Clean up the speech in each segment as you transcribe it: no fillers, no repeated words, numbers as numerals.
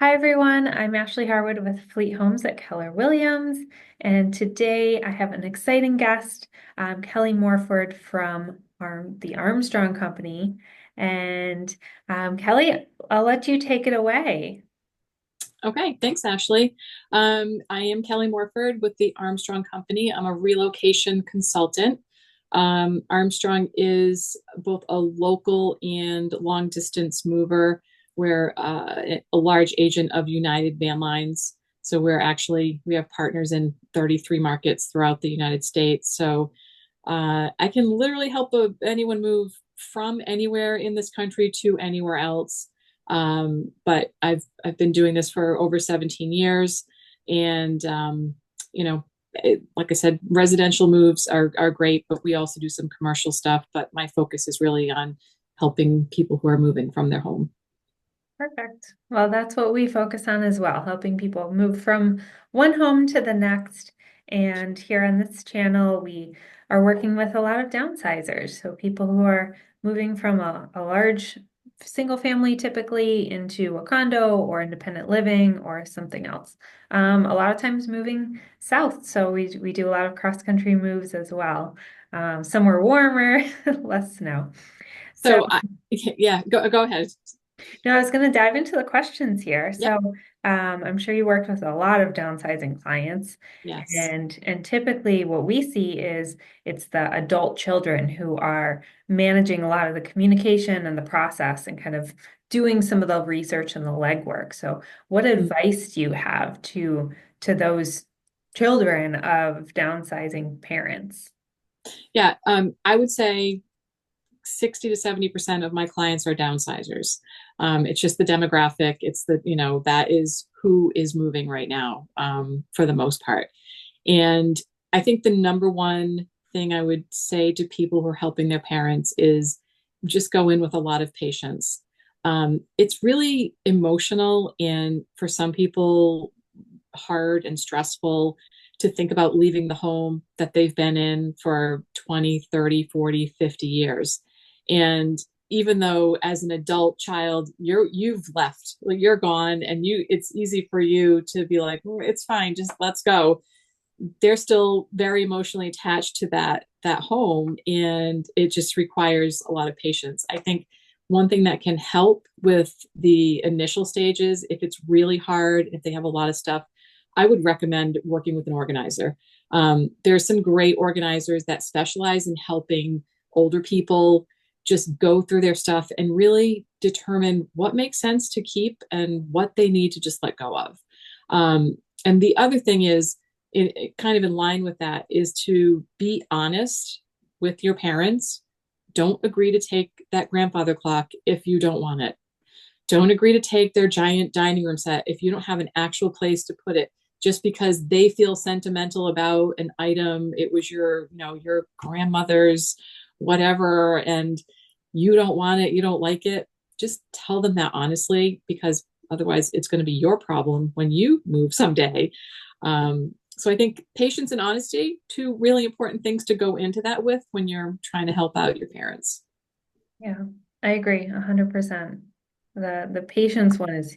Hi everyone, I'm Ashley Harwood with Fleet Homes at Keller Williams, and today I have an exciting guest, Keli Morford from the Armstrong Company. And Keli, I'll let you take it away. Okay, thanks, Ashley. I am Keli Morford with the Armstrong Company. I'm a relocation consultant. Armstrong is both a local and long distance mover. We're a large agent of United Van Lines. So we have partners in 33 markets throughout the United States. So I can literally help anyone move from anywhere in this country to anywhere else. But I've been doing this for over 17 years, and you know, like I said, residential moves are great, but we also do some commercial stuff. But my focus is really on helping people who are moving from their home. Perfect. Well, that's what we focus on as well, helping people move from one home to the next. And here on this channel, we are working with a lot of downsizers. So people who are moving from a large single family typically into a condo or independent living or something else. A lot of times moving south. So we do a lot of cross-country moves as well. Somewhere warmer, less snow. So So yeah, go ahead. no, I was going to dive into the questions here. Yep. So, I'm sure you worked with a lot of downsizing clients, Yes. and typically what we see is it's the adult children who are managing a lot of the communication and the process and kind of doing some of the research and the legwork. So, what Mm. advice do you have to those children of downsizing parents? Yeah. I would say 60 to 70% of my clients are downsizers. It's just the demographic. It's that is who is moving right now, for the most part. And I think the number one thing I would say to people who are helping their parents is just go in with a lot of patience. It's really emotional, and for some people, hard and stressful to think about leaving the home that they've been in for 20, 30, 40, 50 years. And even though as an adult child you've left, like you're gone, and it's easy for you to be like, it's fine, just let's go. They're still very emotionally attached to that home, and it just requires a lot of patience. I think one thing that can help with the initial stages, if it's really hard, if they have a lot of stuff, I would recommend working with an organizer. There's some great organizers that specialize in helping older people just go through their stuff and really determine what makes sense to keep and what they need to just let go of. And the other thing is, kind of in line with that, is to be honest with your parents. Don't agree to take that grandfather clock if you don't want it. Don't agree to take their giant dining room set if you don't have an actual place to put it, just because they feel sentimental about an item. It was your grandmother's whatever, and you don't want it, you don't like it. Just tell them that honestly, because otherwise it's going to be your problem when you move someday. So I think patience and honesty, two really important things to go into that with when you're trying to help out your parents. Yeah, I agree 100%. The patience one is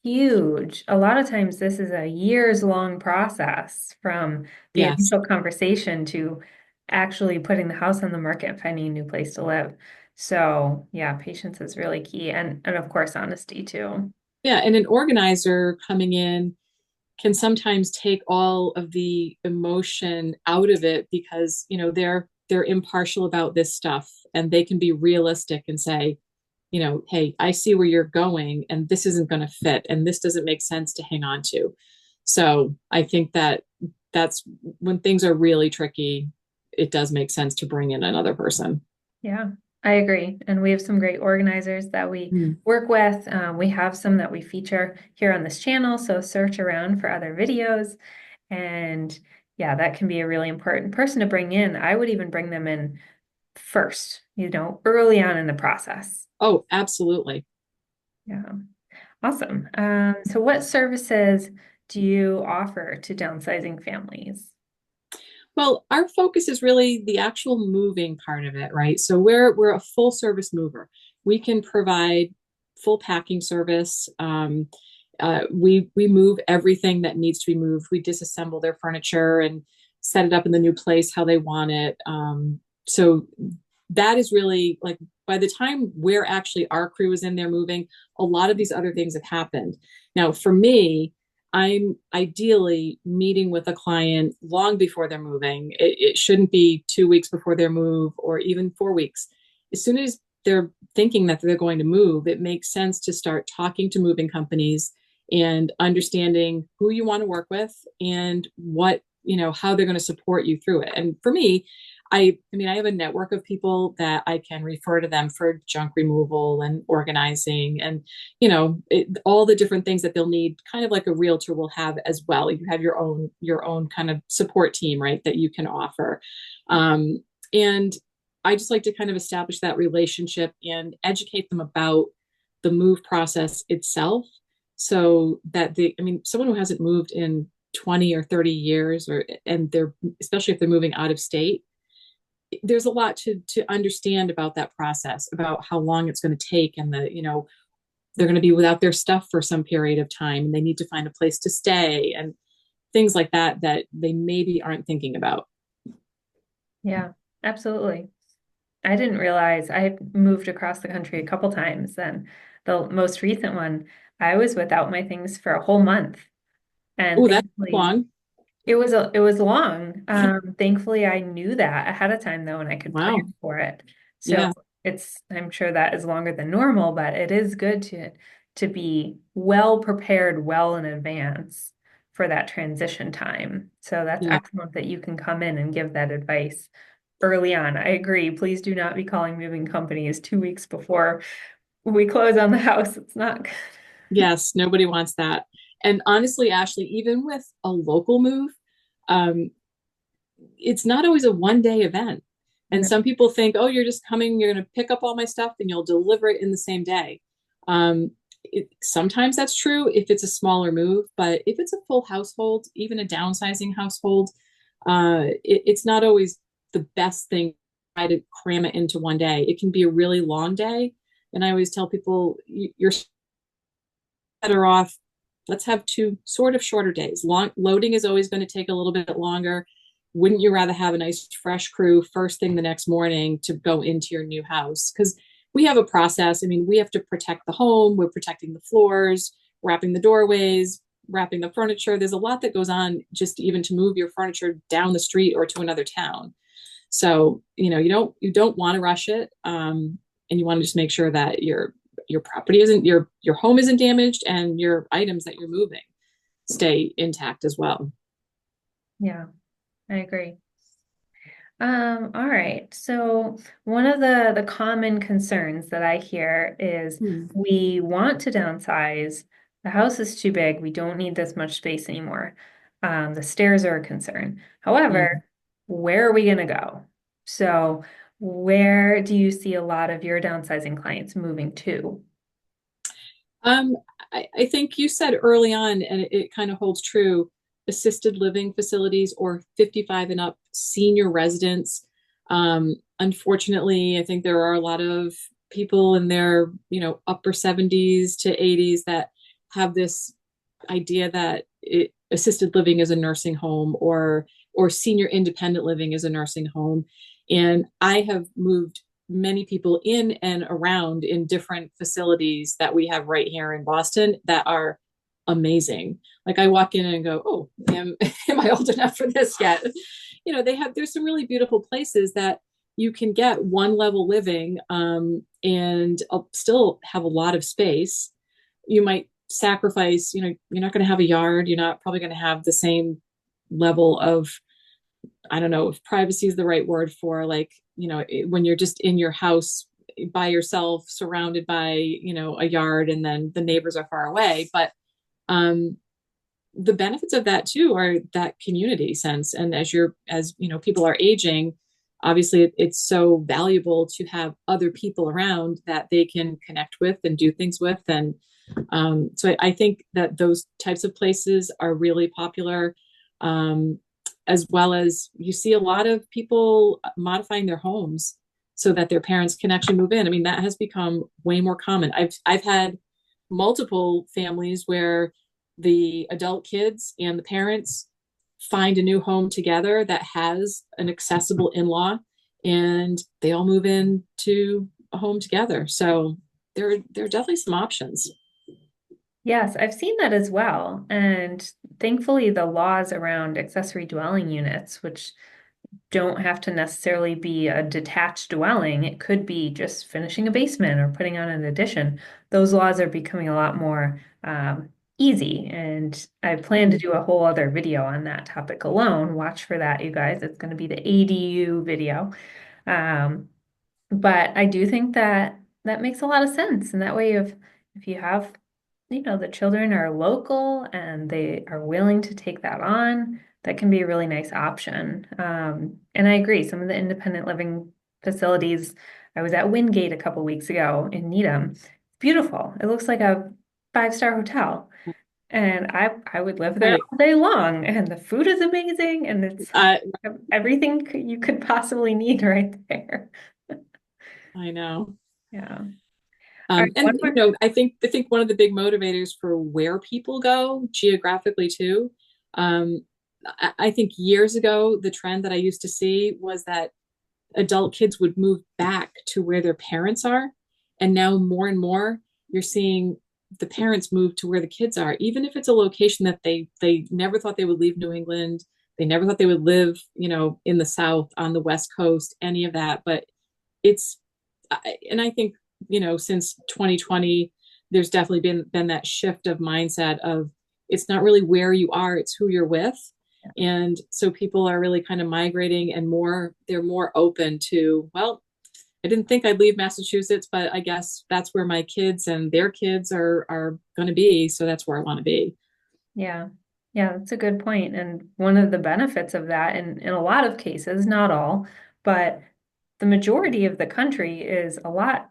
huge. A lot of times this is a years long process from the Yes. initial conversation to actually putting the house on the market and finding a new place to live. So yeah, patience is really key and of course honesty too. Yeah. And an organizer coming in can sometimes take all of the emotion out of it, because they're impartial about this stuff, and they can be realistic and say, hey, I see where you're going, and this isn't going to fit, and this doesn't make sense to hang on to. So I think that's when things are really tricky, it does make sense to bring in another person. Yeah, I agree. And we have some great organizers that we Mm. work with. We have some that we feature here on this channel, so search around for other videos. And yeah, that can be a really important person to bring in. I would even bring them in first, early on in the process. Oh, absolutely. Yeah, awesome. So what services do you offer to downsizing families? Well, our focus is really the actual moving part of it, right? So we're a full service mover. We can provide full packing service. We move everything that needs to be moved. We disassemble their furniture and set it up in the new place how they want it. So that is really like by the time where actually our crew is in there moving, a lot of these other things have happened. Now, for me, I'm ideally meeting with a client long before they're moving. It shouldn't be 2 weeks before their move or even 4 weeks. As soon as they're thinking that they're going to move, it makes sense to start talking to moving companies and understanding who you want to work with and what, how they're going to support you through it. And for me, I have a network of people that I can refer to them for junk removal and organizing and, all the different things that they'll need, kind of like a realtor will have as well. You have your own kind of support team, right, that you can offer. And I just like to kind of establish that relationship and educate them about the move process itself so that someone who hasn't moved in 20 or 30 years and they're, especially if they're moving out of state, there's a lot to understand about that process, about how long it's going to take, and they're going to be without their stuff for some period of time, and they need to find a place to stay and things like that they maybe aren't thinking about. Yeah, absolutely. I didn't realize I moved across the country a couple times. Then the most recent one, I was without my things for a whole month. And Oh, that's thankfully, long. it was long. Thankfully, I knew that ahead of time though, and I could Wow. plan for it. So Yeah. I'm sure that is longer than normal, but it is good to be well prepared well in advance for that transition time. So that's Yeah. excellent that you can come in and give that advice early on. I agree. Please do not be calling moving companies 2 weeks before we close on the house. It's not good. Yes, nobody wants that. And honestly, Ashley, even with a local move, um, it's not always a 1 day event. And No. some people think, oh, you're just coming, you're going to pick up all my stuff and you'll deliver it in the same day. Um, Sometimes that's true if it's a smaller move, but if it's a full household, even a downsizing household, it's not always the best thing to try to cram it into 1 day. It can be a really long day. And I always tell people, you're better off, let's have two sort of shorter days. Long loading is always going to take a little bit longer. Wouldn't you rather have a nice fresh crew first thing the next morning to go into your new house? Because we have a process. We have to protect the home. We're protecting the floors, wrapping the doorways, wrapping the furniture. There's a lot that goes on just even to move your furniture down the street or to another town. So, you don't want to rush it. And you want to just make sure that your property isn't your home isn't damaged and your items that you're moving stay intact as well. Yeah, I agree. All right. So one of the common concerns that I hear is Hmm. we want to downsize. The house is too big. We don't need this much space anymore. The stairs are a concern. Mm. However, where are we going to go? So where do you see a lot of your downsizing clients moving to? Um, I think you said early on, and it kind of holds true, assisted living facilities or 55 and up senior residents. Unfortunately, I think there are a lot of people in their, upper 70s to 80s that have this idea that assisted living is a nursing home or senior independent living is a nursing home. And I have moved many people in and around in different facilities that we have right here in Boston that are amazing. Like I walk in and go, oh, am I old enough for this yet? There's some really beautiful places that you can get one level living and still have a lot of space. You might sacrifice, you're not going to have a yard. You're not probably going to have the same level of, I don't know if privacy is the right word for like, when you're just in your house by yourself, surrounded by, a yard and then the neighbors are far away. But um, the benefits of that too are that community sense. And as people are aging, obviously it's so valuable to have other people around that they can connect with and do things with. And so I think that those types of places are really popular. As well as you see a lot of people modifying their homes so that their parents can actually move in. That has become way more common. I've had multiple families where the adult kids and the parents find a new home together that has an accessible in-law, and they all move into a home together. So there are definitely some options. Yes, I've seen that as well. And thankfully, the laws around accessory dwelling units, which don't have to necessarily be a detached dwelling, it could be just finishing a basement or putting on an addition. Those laws are becoming a lot more easy. And I plan to do a whole other video on that topic alone. Watch for that, you guys. It's going to be the ADU video. Um, but I do think that that makes a lot of sense. And that way, if you have, the children are local and they are willing to take that on, that can be a really nice option. And I agree, some of the independent living facilities, I was at Wingate a couple weeks ago in Needham. It's beautiful. It looks like a five-star hotel. And I would live there Right. all day long. And the food is amazing. And it's Uh, everything you could possibly need right there. I know. Yeah. All right, And one more. I think one of the big motivators for where people go geographically too. Um, I think years ago, the trend that I used to see was that adult kids would move back to where their parents are, and now more and more you're seeing the parents move to where the kids are, even if it's a location that they never thought they would leave New England. They never thought they would live, in the South, on the West Coast, any of that. But it's and I think since 2020 there's definitely been that shift of mindset of it's not really where you are, it's who you're with. And so people are really kind of migrating, and they're more open to, well, I didn't think I'd leave Massachusetts, but I guess that's where my kids and their kids are going to be, so that's where I want to be. Yeah. Yeah, that's a good point. And one of the benefits of that, in a lot of cases, not all, but the majority of the country is a lot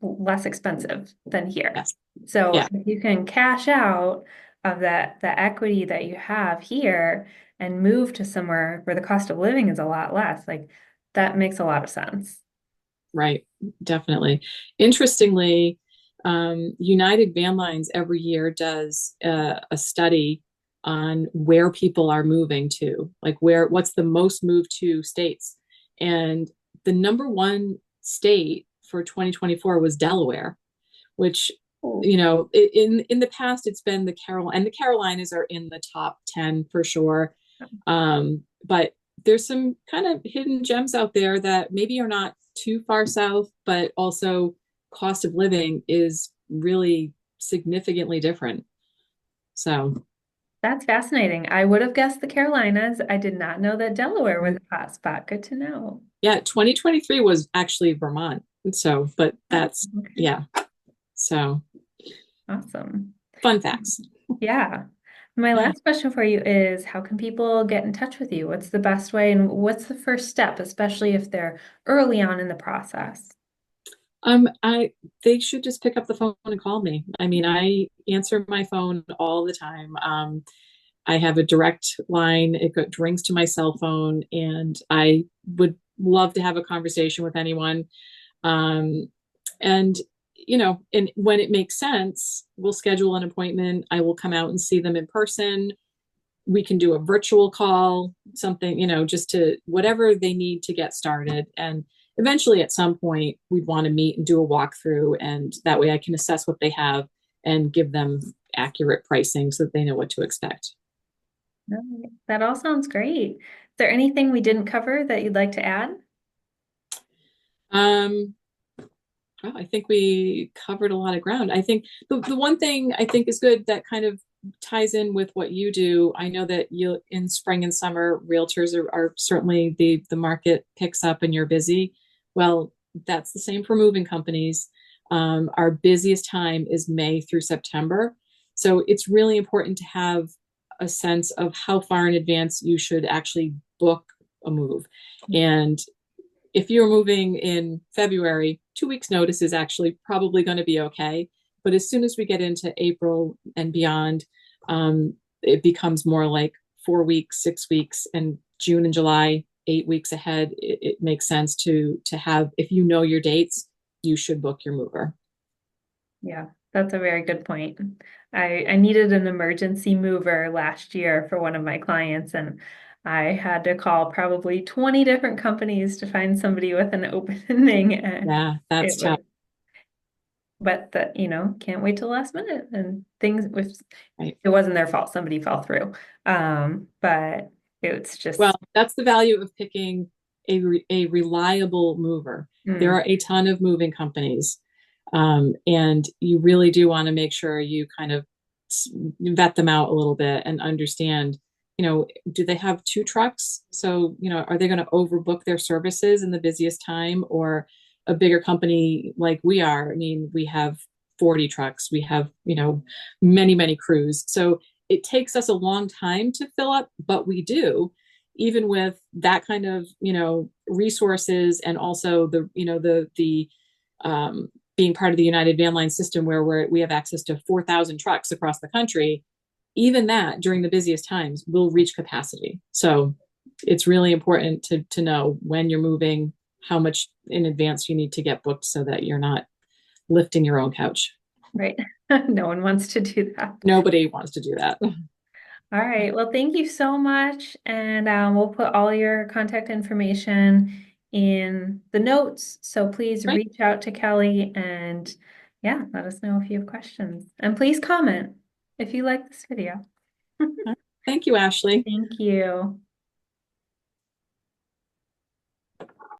less expensive than here. Yes. So Yeah. if you can cash out of the equity that you have here and move to somewhere where the cost of living is a lot less, like that makes a lot of sense. Right, definitely. Interestingly, United Van Lines every year does a study on where people are moving to, like what's the most moved to states. And the number one state for 2024 was Delaware, which, Oh, in the past, it's been the Carolinas are in the top 10 for sure. But there's some kind of hidden gems out there that maybe are not too far south, but also cost of living is really significantly different. So, that's fascinating. I would have guessed the Carolinas. I did not know that Delaware was a hot spot. Good to know. yeah, 2023 was actually Vermont. So, but Oh, that's, okay. yeah. So, Awesome. fun facts. Yeah. My last question for you is how can people get in touch with you? What's the best way and what's the first step, especially if they're early on in the process? I They should just pick up the phone and call me. I mean, I answer my phone all the time. I have a direct line. Rings to my cell phone, and I would love to have a conversation with anyone. Um, and and when it makes sense, we'll schedule an appointment. I will come out and see them in person. We can do a virtual call, something, just to whatever they need to get started. And eventually, at some point, we'd want to meet and do a walkthrough. And that way I can assess what they have and give them accurate pricing so that they know what to expect. Okay. That all sounds great. Is there anything we didn't cover that you'd like to add? Um, well, I think we covered a lot of ground. I think the one thing I think is good that kind of ties in with what you do. I know that you in spring and summer, realtors are certainly the market picks up and you're busy. Well, that's the same for moving companies. Our busiest time is May through September. So it's really important to have a sense of how far in advance you should actually book a move. And if you're moving in February, 2 weeks notice is actually probably going to be okay. But as soon as we get into April and beyond, it becomes more like 4 weeks, 6 weeks, and June and July, 8 weeks ahead. It makes sense to have, if you know your dates, you should book your mover. Yeah, That's a very good point. I needed an emergency mover last year for one of my clients, and I had to call probably 20 different companies to find somebody with an opening. And Yeah, that's it tough. was, but can't wait till the last minute. And things with Right. it wasn't their fault. Somebody fell through. But it's Well, just, that's the value of picking a reliable mover. There mm, are a ton of moving companies, and you really do want to make sure you kind of vet them out a little bit and understand, do they have two trucks? So, are they going to overbook their services in the busiest time, or a bigger company like we are? I mean, we have 40 trucks, we have, many, many crews. So it takes us a long time to fill up, but we do, even with that kind of, resources, and also the being part of the United Van Line system, where we have access to 4,000 trucks across the country. Even that during the busiest times will reach capacity. So it's really important to know when you're moving, how much in advance you need to get booked so that you're not lifting your own couch. right. No one wants to do that. Nobody wants to do that. All right. Well, thank you so much. And we'll put all your contact information in the notes. So please Right. reach out to Kelly and yeah, let us know if you have questions. And please comment if you like this video. Thank you, Ashley. Thank you.